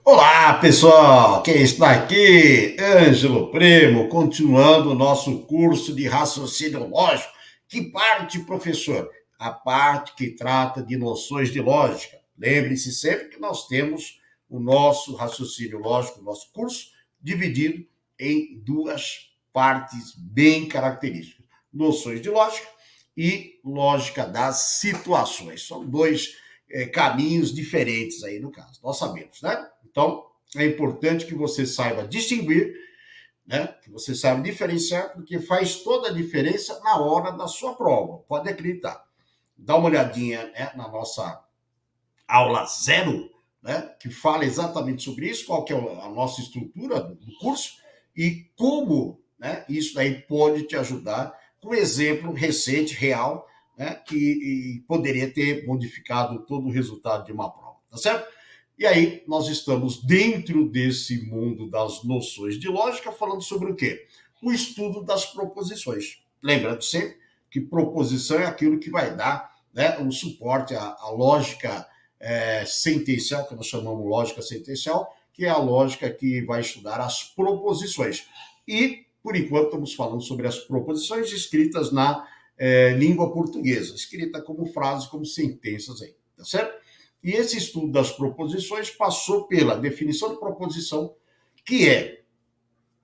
Olá, pessoal! Quem está aqui? Ângelo Primo, continuando o nosso curso de raciocínio lógico. Que parte, professor? A parte que trata de noções de lógica. Lembre-se sempre que nós temos o nosso raciocínio lógico, o nosso curso, dividido em duas partes bem características: noções de lógica e lógica das situações. São dois caminhos diferentes aí no caso. Nós sabemos, né? Então, é importante que você saiba distinguir, né? Que você saiba diferenciar, porque faz toda a diferença na hora da sua prova. Pode acreditar. Dá uma olhadinha, né, na nossa aula zero, né, que fala exatamente sobre isso, qual que é a nossa estrutura do curso e como, né, isso daí pode te ajudar com um exemplo recente, real, né, que poderia ter modificado todo o resultado de uma prova, tá certo? E aí, nós estamos dentro desse mundo das noções de lógica, falando sobre o quê? O estudo das proposições. Lembrando sempre que proposição é aquilo que vai dar, né, o suporte à lógica sentencial, que nós chamamos lógica sentencial, que é a lógica que vai estudar as proposições. E, por enquanto, estamos falando sobre as proposições escritas na língua portuguesa, escrita como frases, como sentenças aí, tá certo? E esse estudo das proposições passou pela definição de proposição, que é,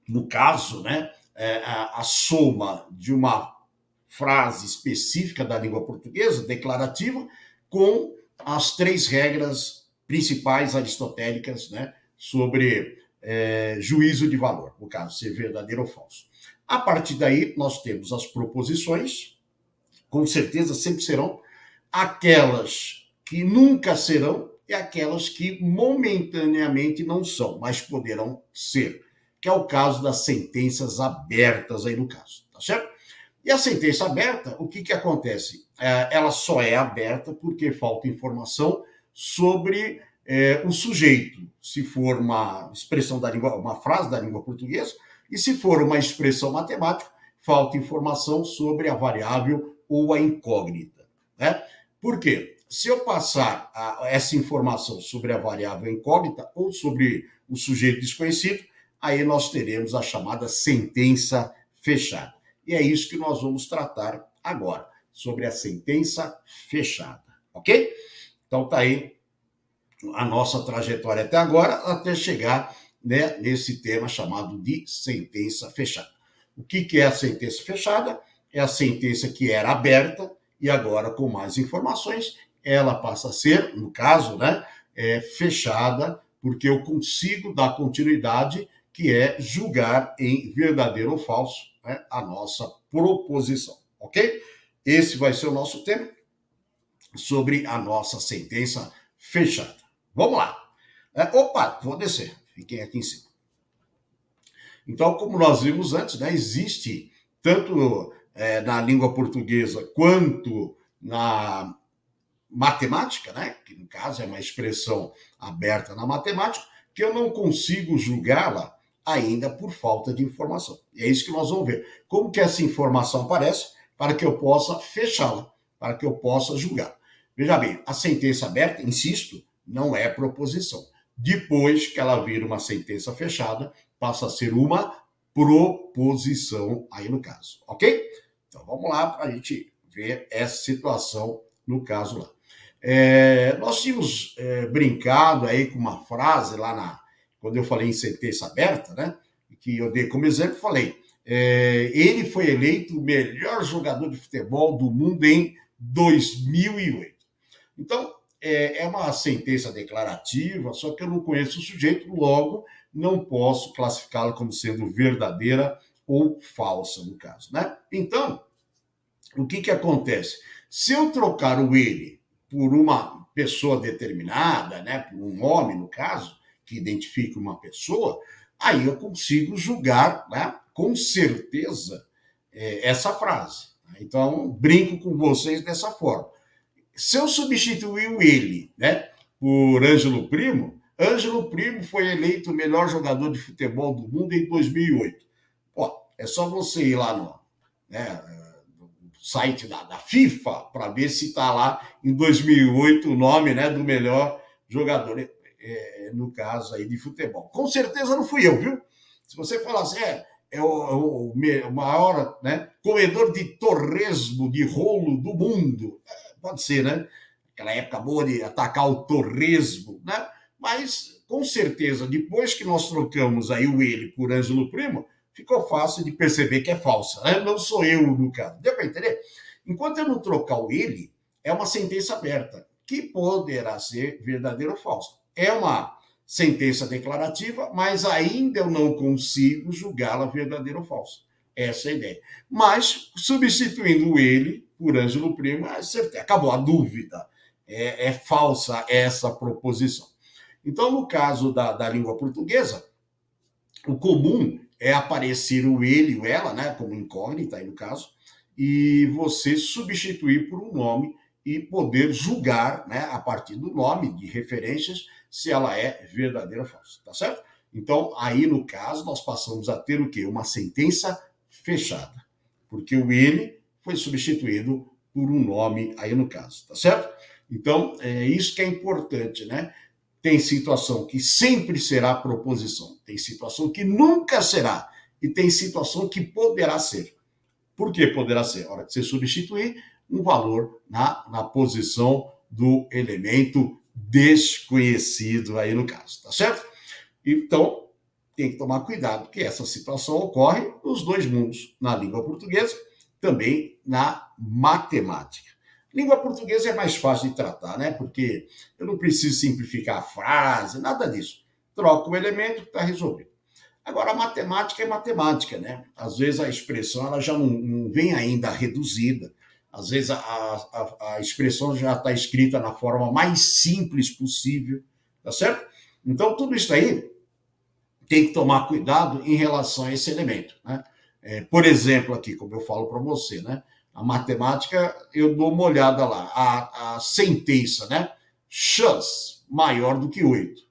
no caso, né, a soma de uma frase específica da língua portuguesa, declarativa, com as três regras principais aristotélicas, né, sobre juízo de valor, no caso, ser verdadeiro ou falso. A partir daí, nós temos as proposições, com certeza sempre serão aquelas que nunca serão e aquelas que momentaneamente não são, mas poderão ser, que é o caso das sentenças abertas aí no caso, tá certo? E a sentença aberta, o que acontece? Ela só é aberta porque falta informação sobre o sujeito, se for uma expressão da língua, uma frase da língua portuguesa, e se for uma expressão matemática, falta informação sobre a variável ou a incógnita, né? Por quê? Se eu passar essa informação sobre a variável incógnita ou sobre o sujeito desconhecido, aí nós teremos a chamada sentença fechada. E é isso que nós vamos tratar agora, sobre a sentença fechada, ok? Então tá aí a nossa trajetória até agora, até chegar, né, nesse tema chamado de sentença fechada. O que é a sentença fechada? É a sentença que era aberta e agora, com mais informações, ela passa a ser, no caso, né, fechada, porque eu consigo dar continuidade, que é julgar em verdadeiro ou falso, né, a nossa proposição, ok? Esse vai ser o nosso tema sobre a nossa sentença fechada. Vamos lá. Opa, vou descer. Fiquem aqui em cima. Então, como nós vimos antes, né, existe tanto na língua portuguesa quanto na matemática, né, que no caso é uma expressão aberta na matemática, que eu não consigo julgá-la ainda por falta de informação. E é isso que nós vamos ver. Como que essa informação aparece para que eu possa fechá-la, para que eu possa julgar. Veja bem, a sentença aberta, insisto, não é proposição. Depois que ela vira uma sentença fechada, passa a ser uma proposição aí no caso, ok? Então vamos lá para a gente ver essa situação no caso lá. Nós tínhamos brincado aí com uma frase lá quando eu falei em sentença aberta, né? Que eu dei como exemplo, falei, ele foi eleito o melhor jogador de futebol do mundo em 2008. Então, é uma sentença declarativa, só que eu não conheço o sujeito, logo não posso classificá-la como sendo verdadeira ou falsa, no caso, né? Então, o que acontece? Se eu trocar o ele por uma pessoa determinada, né, por um nome, no caso, que identifica uma pessoa, aí eu consigo julgar, né, com certeza essa frase. Então, brinco com vocês dessa forma. Se eu substituir o ele, né, por Ângelo Primo foi eleito o melhor jogador de futebol do mundo em 2008. Pô, é só você ir lá né, site da FIFA para ver se está lá em 2008 o nome, né, do melhor jogador. no caso aí de futebol. Com certeza não fui eu, viu? Se você falar assim, o maior, né, comedor de torresmo, de rolo do mundo, pode ser, né? Aquela época boa de atacar o torresmo, né? Mas, com certeza, depois que nós trocamos aí o ele por Ângelo Primo, ficou fácil de perceber que é falsa, né? Não sou eu, no caso. Deu para entender? Enquanto eu não trocar o ele, é uma sentença aberta, que poderá ser verdadeira ou falsa. É uma sentença declarativa, mas ainda eu não consigo julgá-la verdadeira ou falsa. Essa é a ideia. Mas, substituindo ele por Ângelo Primo, acabou a dúvida. É falsa essa proposição. Então, no caso da língua portuguesa, o comum é aparecer o ele e o ela, né, como incógnita aí no caso, e você substituir por um nome e poder julgar, né, a partir do nome, de referências, se ela é verdadeira ou falsa, tá certo? Então, aí no caso, nós passamos a ter o quê? Uma sentença fechada, porque o ele foi substituído por um nome aí no caso, tá certo? Então, é isso que é importante, né? Tem situação que sempre será proposição, tem situação que nunca será, e tem situação que poderá ser. Por que poderá ser? A hora que você substituir um valor na posição do elemento desconhecido aí no caso, tá certo? Então, tem que tomar cuidado, porque essa situação ocorre nos dois mundos, na língua portuguesa, também na matemática. Língua portuguesa é mais fácil de tratar, né? Porque eu não preciso simplificar a frase, nada disso. Troca o elemento, está resolvido. Agora, a matemática é matemática, né? Às vezes a expressão ela já não vem ainda reduzida. Às vezes a expressão já está escrita na forma mais simples possível, tá certo? Então, tudo isso aí tem que tomar cuidado em relação a esse elemento, né? Por exemplo, aqui, como eu falo para você, né? A matemática, eu dou uma olhada lá. A sentença, né? X maior do que 8.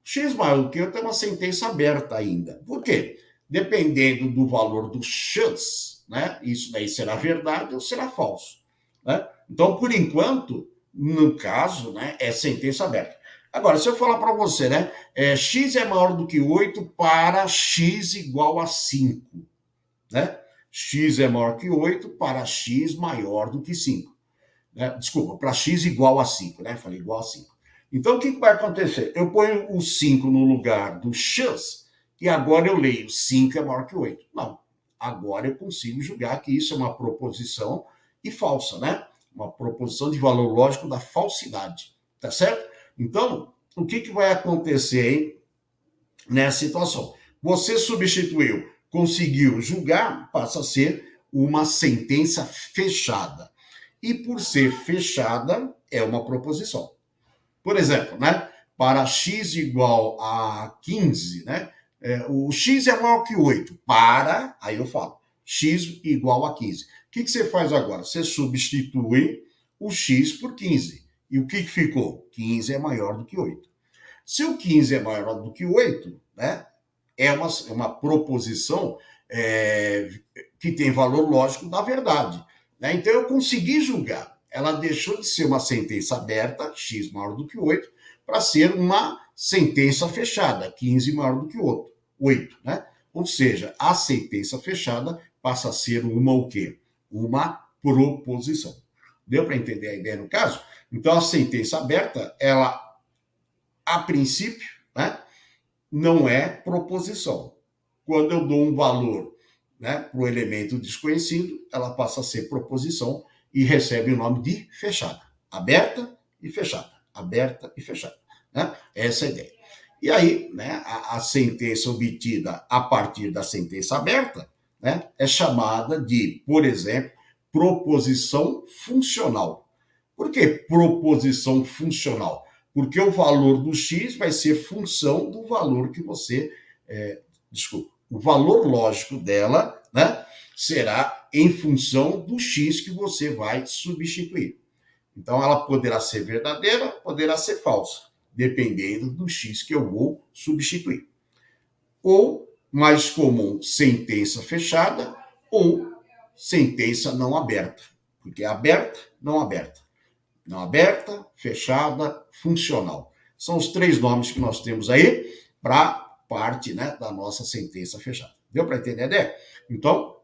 X maior do que 8 é uma sentença aberta ainda. Por quê? Dependendo do valor do X, né? Isso daí será verdade ou será falso, né? Então, por enquanto, no caso, né, é sentença aberta. Agora, se eu falar para você, né? X é maior do que 8 para X igual a 5, né? X é maior que 8 para X maior do que 5. Né? Desculpa, para X igual a 5, né? Falei igual a 5. Então, o que vai acontecer? Eu ponho o 5 no lugar do X e agora eu leio 5 é maior que 8. Não, agora eu consigo julgar que isso é uma proposição e falsa, né? Uma proposição de valor lógico da falsidade, tá certo? Então, o que vai acontecer aí nessa situação? Você substituiu, conseguiu julgar, passa a ser uma sentença fechada. E por ser fechada, é uma proposição. Por exemplo, né? Para x igual a 15, né? O x é maior que 8. Para, aí eu falo, x igual a 15. O que você faz agora? Você substitui o x por 15. E o que ficou? 15 é maior do que 8. Se o 15 é maior do que 8, né? É uma proposição que tem valor lógico da verdade. Né? Então eu consegui julgar. Ela deixou de ser uma sentença aberta, x maior do que 8, para ser uma sentença fechada, 15 maior do que 8. Né? Ou seja, a sentença fechada passa a ser uma o quê? Uma proposição. Deu para entender a ideia no caso? Então a sentença aberta, ela, a princípio, né, não é proposição. Quando eu dou um valor, né, para o elemento desconhecido, ela passa a ser proposição e recebe o nome de fechada. Aberta e fechada. Aberta e fechada. Né? Essa é a ideia. E aí, né, a sentença obtida a partir da sentença aberta, né, é chamada de, por exemplo, proposição funcional. Por que proposição funcional? Porque o valor do x vai ser função do valor que você... o valor lógico dela, né, será em função do x que você vai substituir. Então, ela poderá ser verdadeira, poderá ser falsa, dependendo do x que eu vou substituir. Ou, mais comum, sentença fechada ou sentença não aberta. Porque é aberta, não aberta. Não aberta, fechada, funcional. São os três nomes que nós temos aí para parte, né, da nossa sentença fechada. Deu para entender a ideia? Então,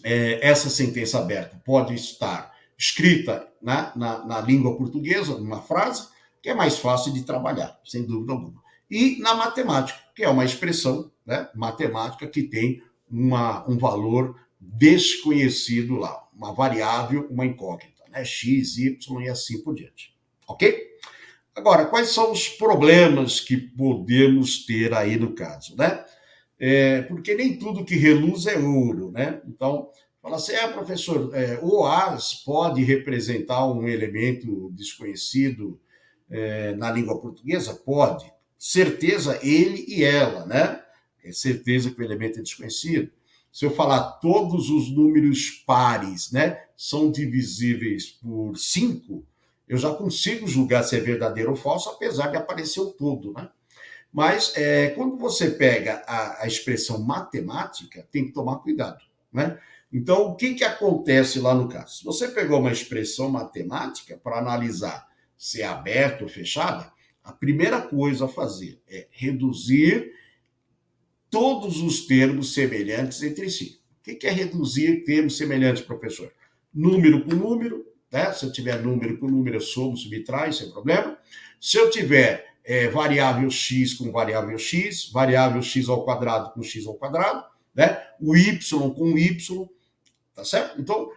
essa sentença aberta pode estar escrita, né, na língua portuguesa, numa frase, que é mais fácil de trabalhar, sem dúvida alguma. E na matemática, que é uma expressão, né, matemática que tem um valor desconhecido lá, uma variável, uma incógnita, né, x, y e assim por diante. Ok? Agora, quais são os problemas que podemos ter aí no caso, né? Porque nem tudo que reluz é ouro, né? Então, fala assim, professor, o as pode representar um elemento desconhecido na língua portuguesa? Pode. Certeza ele e ela, né? É certeza que o elemento é desconhecido. Se eu falar todos os números pares, né, são divisíveis por 5, eu já consigo julgar se é verdadeiro ou falso, apesar de aparecer o todo, né? Mas quando você pega a expressão matemática, tem que tomar cuidado, né? Então, o que acontece lá no caso? Se você pegou uma expressão matemática para analisar se é aberta ou fechada, a primeira coisa a fazer é reduzir todos os termos semelhantes entre si. O que é reduzir termos semelhantes, professor? Número por número, né? Se eu tiver número por número, eu somo, subtrai, sem problema. Se eu tiver variável x com variável x ao quadrado com x ao quadrado, né? O y com y, tá certo? Então,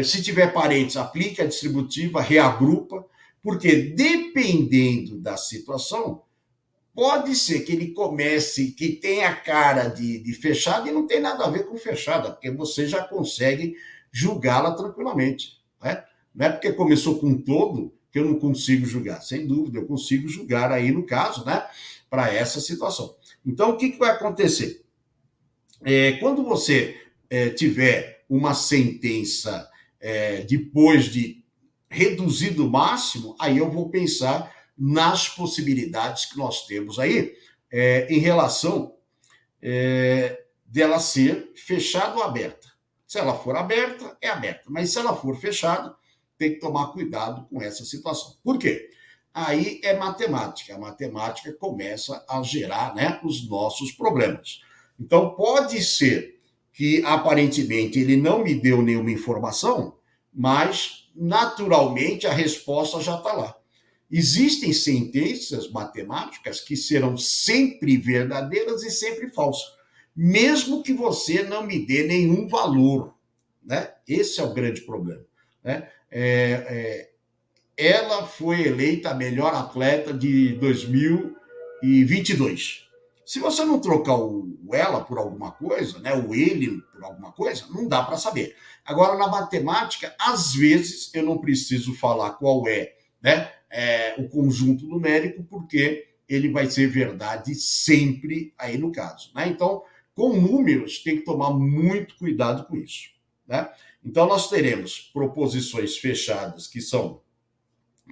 se tiver parênteses, aplique a distributiva, reagrupa, porque dependendo da situação, pode ser que ele comece, que tenha cara de fechada e não tem nada a ver com fechada, porque você já consegue julgá-la tranquilamente, né? Não é porque começou com todo que eu não consigo julgar. Sem dúvida, eu consigo julgar aí no caso, né? Para essa situação. Então, o que vai acontecer? Quando você tiver uma sentença depois de reduzido o máximo, aí eu vou pensar nas possibilidades que nós temos aí em relação dela ser fechada ou aberta. Se ela for aberta, é aberta. Mas se ela for fechada, tem que tomar cuidado com essa situação. Por quê? Aí é matemática. A matemática começa a gerar, né, os nossos problemas. Então, pode ser que, aparentemente, ele não me deu nenhuma informação, mas, naturalmente, a resposta já está lá. Existem sentenças matemáticas que serão sempre verdadeiras e sempre falsas, mesmo que você não me dê nenhum valor, né? Esse é o grande problema, né? Ela foi eleita a melhor atleta de 2022. Se você não trocar o ela por alguma coisa, né, o ele por alguma coisa, não dá para saber. Agora, na matemática, às vezes eu não preciso falar qual é, né, o conjunto numérico, porque ele vai ser verdade sempre aí no caso, né? Então, com números, tem que tomar muito cuidado com isso, né? Então, nós teremos proposições fechadas que são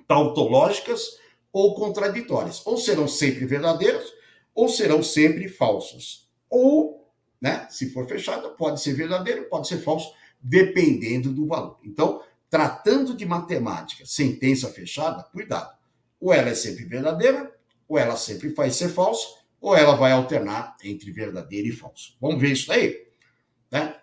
tautológicas ou contraditórias. Ou serão sempre verdadeiras, ou serão sempre falsas. Ou, né, se for fechada, pode ser verdadeiro, pode ser falso, dependendo do valor. Então, tratando de matemática, sentença fechada, cuidado. Ou ela é sempre verdadeira, ou ela sempre vai ser falsa, ou ela vai alternar entre verdadeiro e falso. Vamos ver isso aí, né?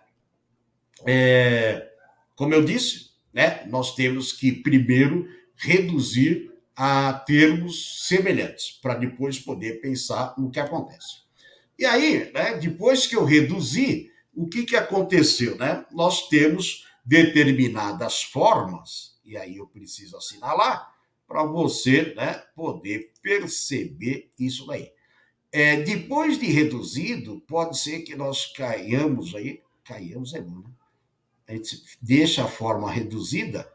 Como eu disse, né, nós temos que primeiro reduzir a termos semelhantes, para depois poder pensar no que acontece. E aí, né, depois que eu reduzi, o que aconteceu? Né? Nós temos determinadas formas, e aí eu preciso assinalar, para você, né, poder perceber isso daí. Depois de reduzido, pode ser que nós caiamos aí, caiamos é bom, né? A gente deixa a forma reduzida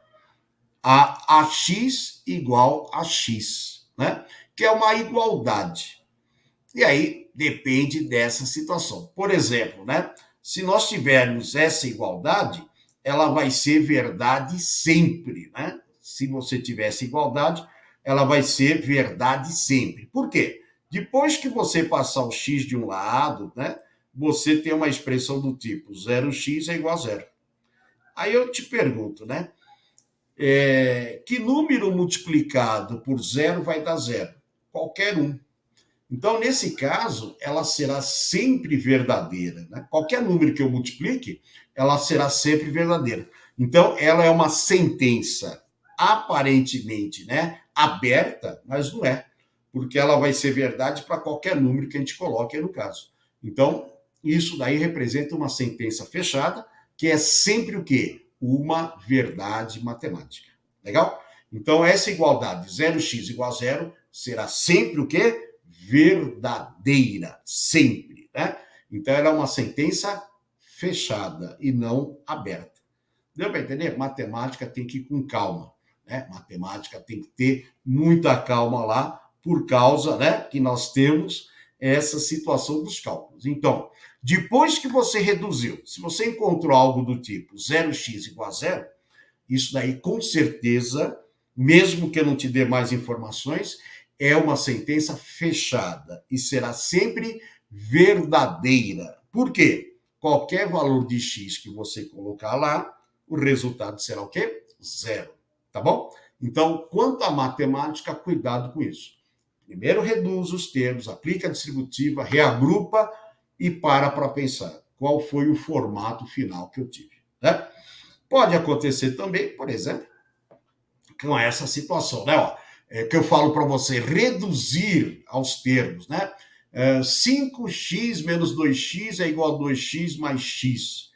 a x igual a x, né? Que é uma igualdade. E aí depende dessa situação. Por exemplo, né? Se nós tivermos essa igualdade, ela vai ser verdade sempre, né? Se você tiver essa igualdade, ela vai ser verdade sempre. Por quê? Depois que você passar o x de um lado, né? Você tem uma expressão do tipo 0x é igual a zero. Aí eu te pergunto, né? Que número multiplicado por zero vai dar zero? qualquer um. Então, nesse caso, ela será sempre verdadeira, né? Qualquer número que eu multiplique, ela será sempre verdadeira. Então, ela é uma sentença aparentemente, né, aberta, mas não é, porque ela vai ser verdade para qualquer número que a gente coloque aí no caso. Então, isso daí representa uma sentença fechada, que é sempre o quê? Uma verdade matemática. Legal? Então, essa igualdade 0x igual a zero será sempre o quê? Verdadeira, sempre, né? Então, ela é uma sentença fechada e não aberta. Deu para entender? Matemática tem que ir com calma, né? Matemática tem que ter muita calma lá, por causa, né, que nós temos essa situação dos cálculos. Então, depois que você reduziu, se você encontrou algo do tipo 0x igual a zero, isso daí com certeza, mesmo que eu não te dê mais informações, é uma sentença fechada e será sempre verdadeira. Por quê? Qualquer valor de x que você colocar lá, o resultado será o quê? Zero. Tá bom? Então, quanto à matemática, cuidado com isso. Primeiro reduz os termos, aplica a distributiva, reagrupa e para pensar qual foi o formato final que eu tive. Né? Pode acontecer também, por exemplo, com essa situação, né? Ó, que eu falo para você, reduzir aos termos, né? 5x menos 2x é igual a 2x mais x.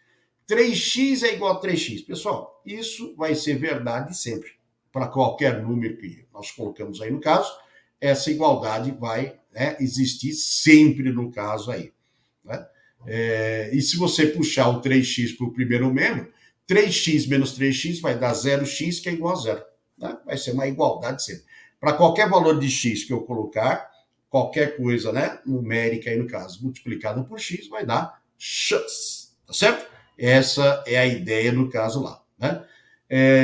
3x é igual a 3x. Pessoal, isso vai ser verdade sempre. Para qualquer número que nós colocamos aí no caso, essa igualdade vai, né, existir sempre no caso aí. Né? E se você puxar o 3x para o primeiro membro, 3x menos 3x vai dar 0x, que é igual a zero. Né? Vai ser uma igualdade sempre. Para qualquer valor de x que eu colocar, qualquer coisa, né, numérica aí no caso, multiplicado por x, vai dar x. Tá certo? Essa é a ideia no caso lá. Né?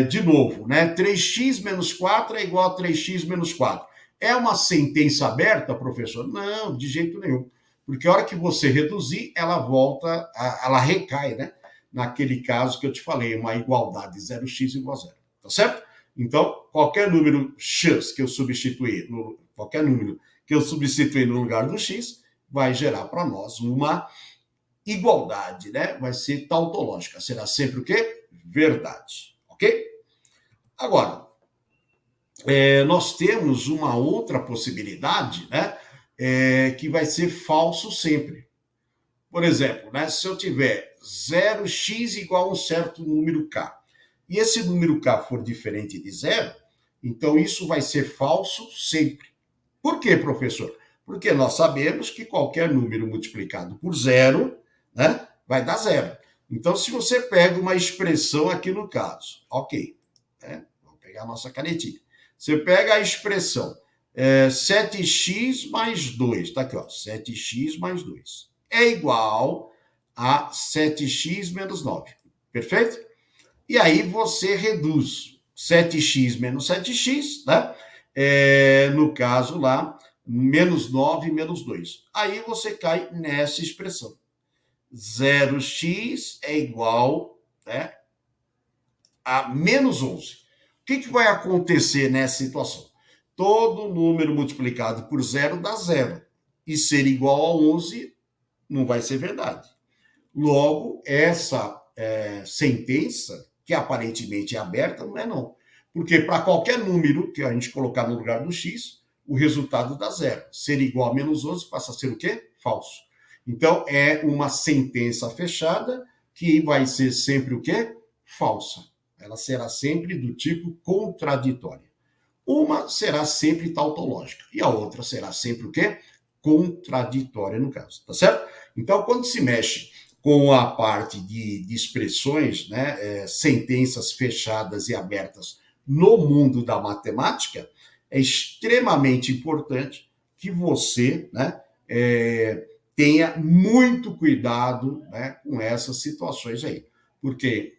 De novo, né, 3x menos 4 é igual a 3x menos 4. É uma sentença aberta, professor? Não, de jeito nenhum. Porque a hora que você reduzir, ela volta, ela recai, né? Naquele caso que eu te falei, uma igualdade 0x igual a zero. Tá certo? Então, qualquer número x que eu substituir, qualquer número que eu substituir no lugar do x, vai gerar para nós uma igualdade, né? Vai ser tautológica. Será sempre o quê? Verdade. Ok? Agora, nós temos uma outra possibilidade, né? Que vai ser falso sempre. Por exemplo, né, se eu tiver 0x igual a um certo número k, e esse número k for diferente de zero, então isso vai ser falso sempre. Por quê, professor? Porque nós sabemos que qualquer número multiplicado por zero, né, vai dar zero. Então, se você pega uma expressão aqui no caso, ok, né, vamos pegar a nossa canetinha. Você pega a expressão 7x mais 2, tá aqui, ó, 7x mais 2 é igual a 7x menos 9, perfeito? E aí você reduz 7x menos 7x, né? No caso lá, menos 9 menos 2. Aí você cai nessa expressão. 0x é igual, né, a menos 11. O que vai acontecer nessa situação? Todo número multiplicado por zero dá zero. E ser igual a 11 não vai ser verdade. Logo, essa sentença, que aparentemente é aberta, não é não. Porque para qualquer número que a gente colocar no lugar do x, o resultado dá zero. Ser igual a menos 11 passa a ser o quê? Falso. Então, é uma sentença fechada que vai ser sempre o quê? Falsa. Ela será sempre do tipo contraditória. Uma será sempre tautológica e a outra será sempre o quê? Contraditória no caso, tá certo? Então, quando se mexe com a parte de expressões, né, sentenças fechadas e abertas no mundo da matemática, é extremamente importante que você, né, tenha muito cuidado, né, com essas situações aí, porque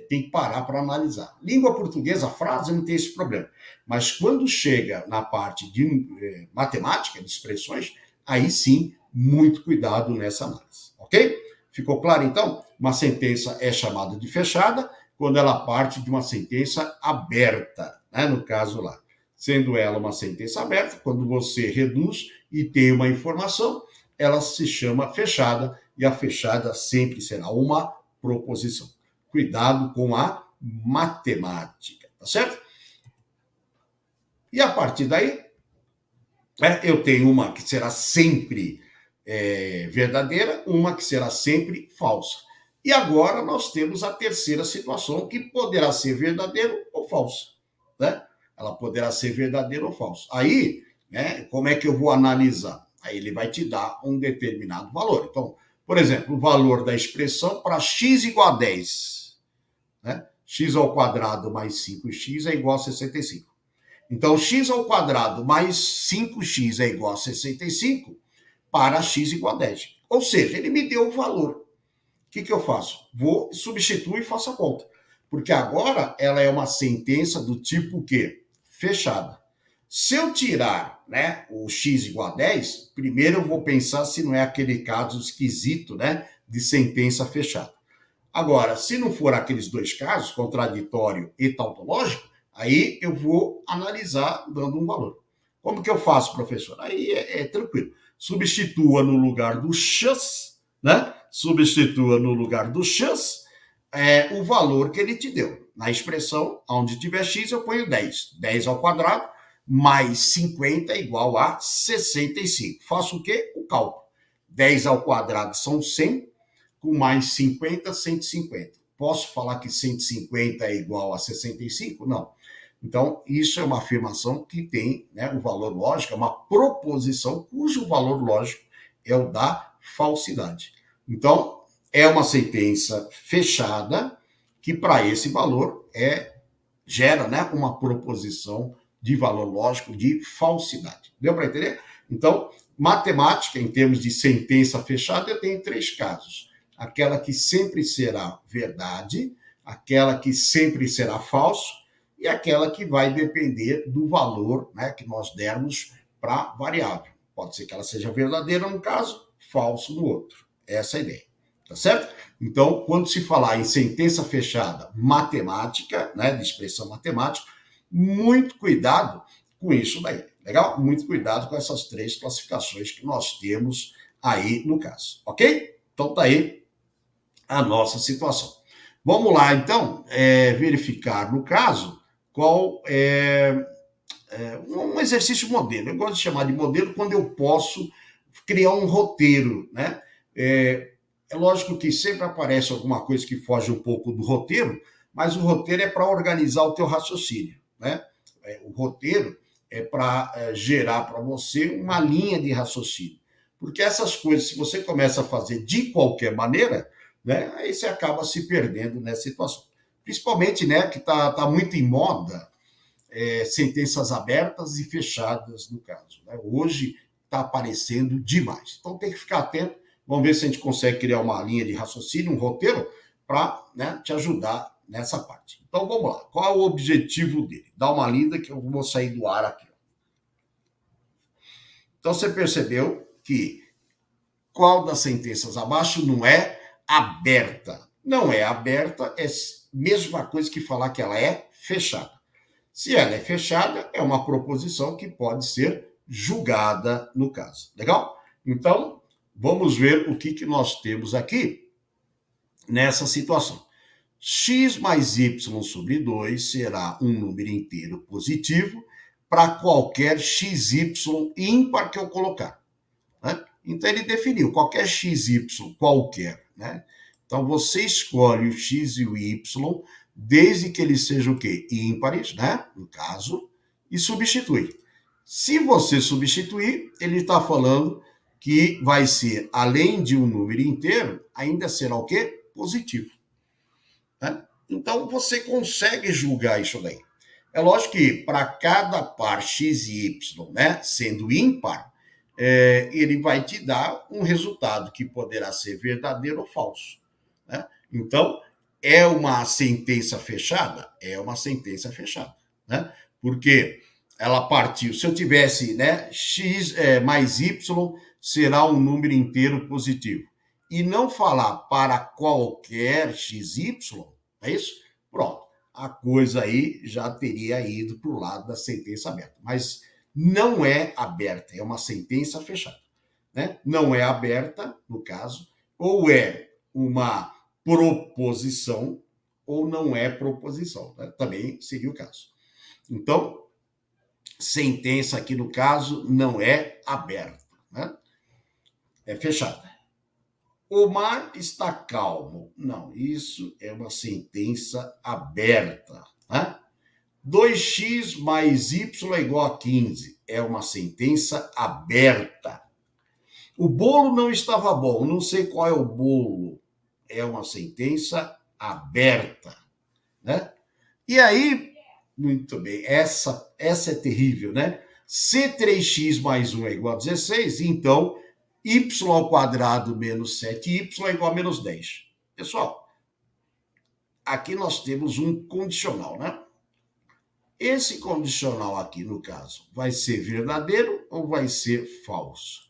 tem que parar para analisar. Língua portuguesa, a frase não tem esse problema, mas quando chega na parte de matemática, de expressões, aí sim, muito cuidado nessa análise, ok? Ficou claro, então? Uma sentença é chamada de fechada quando ela parte de uma sentença aberta, né? No caso lá. Sendo ela uma sentença aberta, quando você reduz e tem uma informação, ela se chama fechada, e a fechada sempre será uma proposição. Cuidado com a matemática, tá certo? E a partir daí, eu tenho uma que será sempre verdadeira, uma que será sempre falsa. E agora nós temos a terceira situação, que poderá ser verdadeiro ou falsa, né? Ela poderá ser verdadeira ou falsa. Aí, né, como é que eu vou analisar? Aí ele vai te dar um determinado valor. Então, por exemplo, o valor da expressão para x igual a 10, né? X ao quadrado mais 5x é igual a 65. Então, x ao quadrado mais 5x é igual a 65 para x igual a 10. Ou seja, ele me deu o valor. O que eu faço? Vou substituir e faço a conta. Porque agora ela é uma sentença do tipo que? Fechada. Se eu tirar, né, o x igual a 10, primeiro eu vou pensar se não é aquele caso esquisito, né, de sentença fechada. Agora, se não for aqueles dois casos, contraditório e tautológico, aí eu vou analisar dando um valor. Como que eu faço, professor? Aí é tranquilo. Substitua no lugar do x, né? Substitua no lugar do x o valor que ele te deu. Na expressão, onde tiver x, eu ponho 10. 10 ao quadrado mais 50 é igual a 65. Faço o quê? O cálculo. 10 ao quadrado são 100, com mais 50, 150. Posso falar que 150 é igual a 65? Não. Então, isso é uma afirmação que tem, né, um valor lógico, é uma proposição cujo valor lógico é o da falsidade. Então, é uma sentença fechada que, para esse valor, gera, né, uma proposição de valor lógico de falsidade. Deu para entender? Então, matemática, em termos de sentença fechada, eu tenho três casos. Aquela que sempre será verdade, aquela que sempre será falso, e aquela que vai depender do valor, né, que nós dermos para a variável. Pode ser que ela seja verdadeira num caso, falso no outro. Essa é a ideia. Tá certo? Então, quando se falar em sentença fechada matemática, né, de expressão matemática, muito cuidado com isso daí. Legal? Muito cuidado com essas três classificações que nós temos aí no caso. Ok? Então, tá aí a nossa situação. Vamos lá, então, verificar no caso qual um exercício modelo. Eu gosto de chamar de modelo quando eu posso criar um roteiro, né? É lógico que sempre aparece alguma coisa que foge um pouco do roteiro, mas o roteiro é para organizar o teu raciocínio, né? O roteiro é para gerar para você uma linha de raciocínio. Porque essas coisas, se você começa a fazer de qualquer maneira, né, aí você acaba se perdendo nessa situação. Principalmente, né, que tá muito em moda sentenças abertas e fechadas, no caso. Né? Hoje está aparecendo demais. Então tem que ficar atento. Vamos ver se a gente consegue criar uma linha de raciocínio, um roteiro, para, né, te ajudar nessa parte. Então vamos lá. Qual é o objetivo dele? Dá uma lida que eu vou sair do ar aqui. Então você percebeu que qual das sentenças abaixo não é aberta? Não é aberta, é a mesma coisa que falar que ela é fechada. Se ela é fechada, é uma proposição que pode ser julgada no caso. Legal? Então, vamos ver o que nós temos aqui nessa situação. X mais y sobre 2 será um número inteiro positivo para qualquer xy ímpar que eu colocar. Né? Então, ele definiu qualquer xy qualquer. Né? Então, você escolhe o x e o y, desde que eles sejam o quê? Ímpares, né? No caso, e substitui. Se você substituir, ele está falando que vai ser, além de um número inteiro, ainda será o quê? Positivo. Né? Então, você consegue julgar isso daí. É lógico que para cada par x e y, né, sendo ímpar, ele vai te dar um resultado que poderá ser verdadeiro ou falso. Né? Então, é uma sentença fechada? É uma sentença fechada. Né? Porque ela partiu, se eu tivesse, né, x mais y será um número inteiro positivo. E não falar para qualquer xy, é isso? Pronto. a coisa aí já teria ido para o lado da sentença aberta. Mas não é aberta, é uma sentença fechada. Né? Não é aberta, no caso, ou é uma proposição ou não é proposição. Né? Também seria o caso. Então, sentença aqui no caso não é aberta, né? É fechada. O mar está calmo. Não, isso é uma sentença aberta, né? 2x mais y é igual a 15. É uma sentença aberta. O bolo não estava bom. Não sei qual é o bolo. É uma sentença aberta, né? E aí, muito bem, essa é terrível, né? Se 3x mais 1 é igual a 16, então y ao quadrado menos 7y é igual a menos 10. Pessoal, aqui nós temos um condicional, né? Esse condicional aqui, no caso, vai ser verdadeiro ou vai ser falso?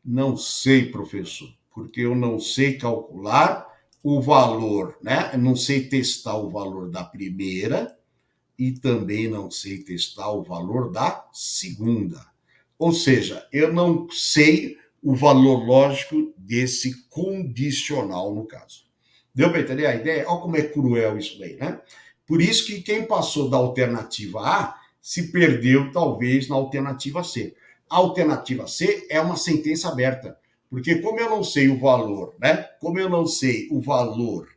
Não sei, professor, porque eu não sei calcular o valor, né? Eu não sei testar o valor da primeira e também não sei testar o valor da segunda. Ou seja, eu não sei o valor lógico desse condicional, no caso. Deu para entender a ideia? Olha como é cruel isso daí, né? Por isso que quem passou da alternativa A se perdeu, talvez, na alternativa C. A alternativa C é uma sentença aberta, porque como eu não sei o valor, né? Como eu não sei o valor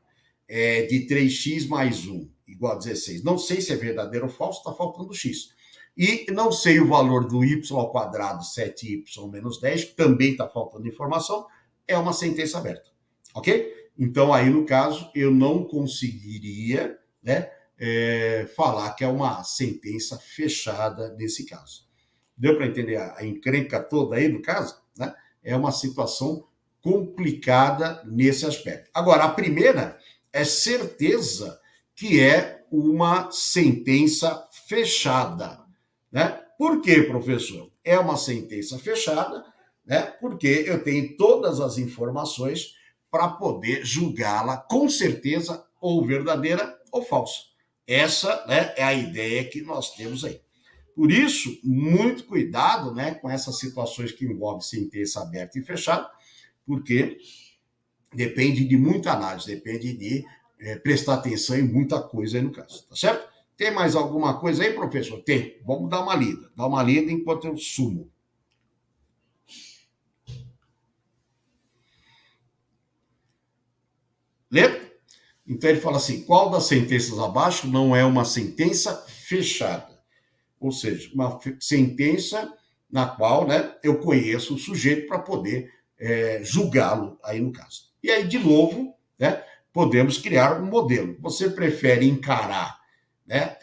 de 3x mais 1 igual a 16, não sei se é verdadeiro ou falso, está faltando x. E não sei o valor do y ao quadrado, 7y menos 10, também está faltando informação, é uma sentença aberta, ok? Então, aí, no caso, eu não conseguiria, né, falar que é uma sentença fechada nesse caso. Deu para entender a encrenca toda aí, no caso? Né? É uma situação complicada nesse aspecto. Agora, a primeira é certeza que é uma sentença fechada. Né? Por quê, professor? É uma sentença fechada, né? Porque eu tenho todas as informações para poder julgá-la com certeza ou verdadeira ou falsa. Essa, né, é a ideia que nós temos aí. Por isso, muito cuidado, né, com essas situações que envolvem sentença aberta e fechada, porque depende de muita análise, depende de prestar atenção em muita coisa aí no caso, tá certo? Tem mais alguma coisa aí, professor? Tem. Vamos dar uma lida. Dá uma lida enquanto eu sumo. Lê? Então ele fala assim: qual das sentenças abaixo não é uma sentença fechada? Ou seja, uma sentença na qual, né, eu conheço o sujeito para poder julgá-lo aí no caso. E aí, de novo, né, podemos criar um modelo. Você prefere encarar, né,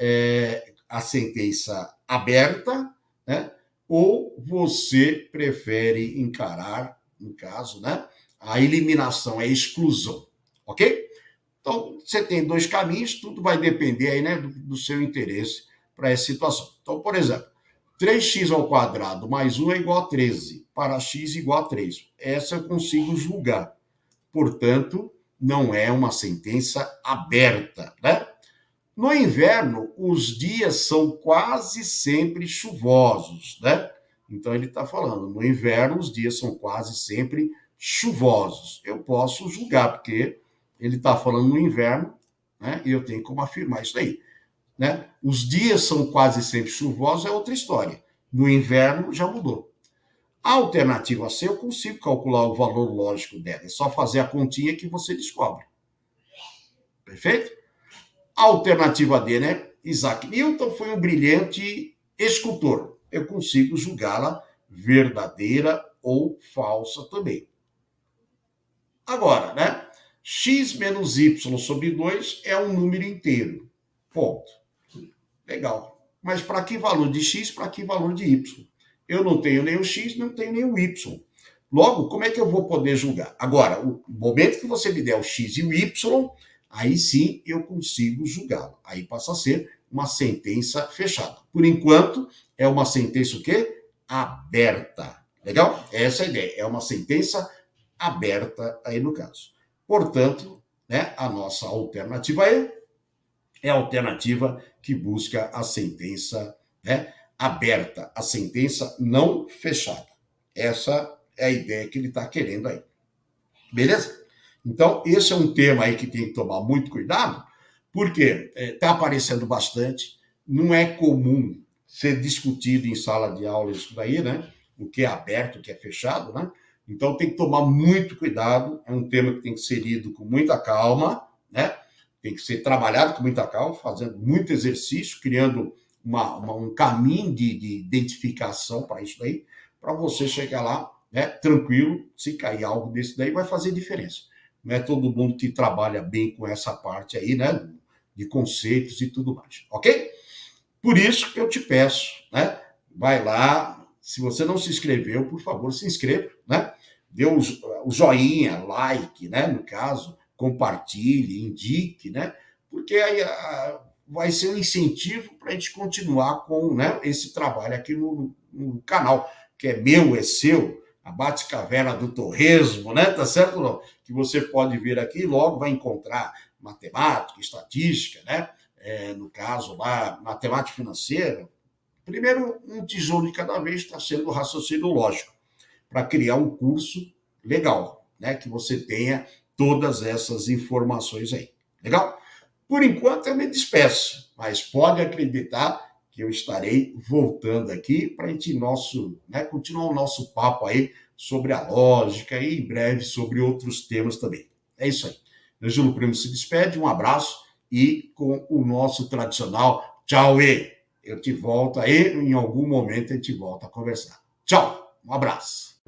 a sentença aberta, né, ou você prefere encarar, no caso, né, a eliminação, a exclusão, ok? Então, você tem dois caminhos, tudo vai depender aí, né, do seu interesse para essa situação. Então, por exemplo, 3x ao quadrado mais 1 é igual a 13, para x igual a 3. Essa eu consigo julgar. Portanto, não é uma sentença aberta, né? No inverno, os dias são quase sempre chuvosos, né? Então, ele está falando, no inverno, os dias são quase sempre chuvosos. Eu posso julgar, porque ele está falando no inverno, né? E eu tenho como afirmar isso aí. Né? Os dias são quase sempre chuvosos, é outra história. No inverno já mudou. A alternativa C, eu consigo calcular o valor lógico dela. É só fazer a continha que você descobre. Perfeito? A alternativa D, né? Isaac Newton foi um brilhante escultor. Eu consigo julgá-la verdadeira ou falsa também. Agora, né? X menos Y sobre 2 é um número inteiro. Ponto. Legal. Mas para que valor de x, para que valor de y? Eu não tenho nem o x, não tenho nem o y. Logo, como é que eu vou poder julgar? Agora, o momento que você me der o x e o y, aí sim eu consigo julgá-lo. Aí passa a ser uma sentença fechada. Por enquanto, é uma sentença o quê? Aberta. Legal? Essa é a ideia. É uma sentença aberta aí no caso. Portanto, né, a nossa alternativa é é a alternativa que busca a sentença, né, aberta, a sentença não fechada. Essa é a ideia que ele está querendo aí. Beleza? Então, esse é um tema aí que tem que tomar muito cuidado, porque está aparecendo bastante, não é comum ser discutido em sala de aula isso daí, né? O que é aberto, o que é fechado, né? Então tem que tomar muito cuidado, é um tema que tem que ser lido com muita calma, né? Tem que ser trabalhado com muita calma, fazendo muito exercício, criando um caminho de identificação para isso daí, para você chegar lá, né, tranquilo, se cair algo desse daí vai fazer diferença. Não é todo mundo que trabalha bem com essa parte aí, né, de conceitos e tudo mais, ok? Por isso que eu te peço, né, vai lá, se você não se inscreveu, por favor, se inscreva, né, dê o joinha, like, né, no caso, compartilhe, indique, né, porque aí vai ser um incentivo para a gente continuar com, né, esse trabalho aqui no canal, que é meu, é seu, a Bate-Caverna do Torresmo, né? Tá certo, não? Que você pode vir aqui e logo vai encontrar matemática, estatística, né? No caso lá, matemática financeira. Primeiro, um tijolo de cada vez está sendo o raciocínio lógico, para criar um curso legal, né? Que você tenha todas essas informações aí. Legal? Por enquanto eu me despeço, mas pode acreditar que eu estarei voltando aqui para a gente né, continuar o nosso papo aí sobre a lógica e em breve sobre outros temas também. É isso aí. Ângelo Primo se despede, um abraço e com o nosso tradicional tchau e eu te volto aí, em algum momento a gente volta a conversar. Tchau, um abraço.